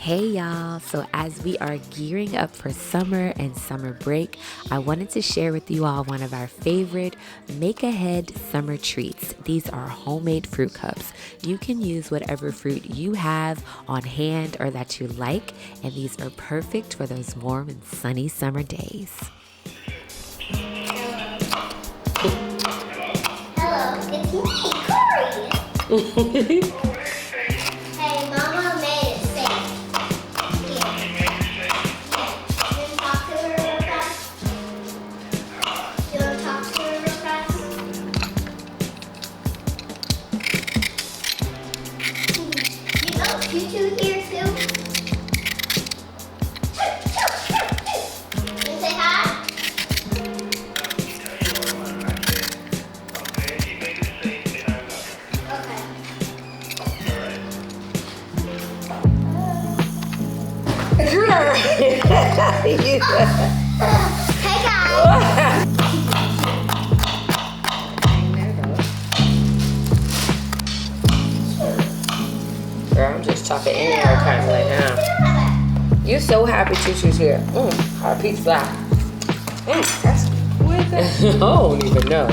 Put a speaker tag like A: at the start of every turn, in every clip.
A: Hey y'all, so as we are gearing up for summer and summer break, I wanted to share with you all one of our favorite make ahead summer treats. These are homemade fruit cups. You can use whatever fruit you have on hand or that you like, and these are perfect for those warm and sunny summer days.
B: Hello, it's me, Corey. Hey, Mama made it safe. Here. You want to talk to her real fast? You want to talk to her real fast? You know Tutu's here too? You say hi? Hey guys!
C: Girl, I'm just chopping anywhere kind of like now. You so happy Choo-Choo's here. Our peach fly. That's what that? I don't even know.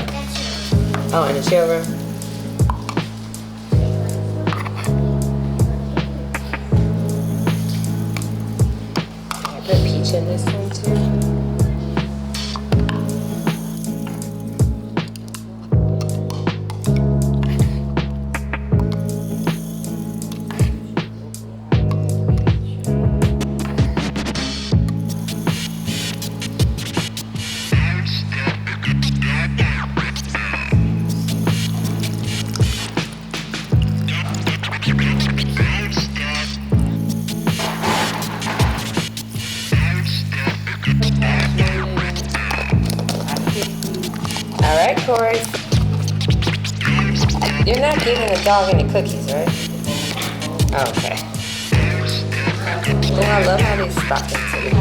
C: Oh, in the chill room. I put peach in this one too. All right, Corey. You're not giving the dog any cookies, right? Okay. Oh, I love how they spot them too.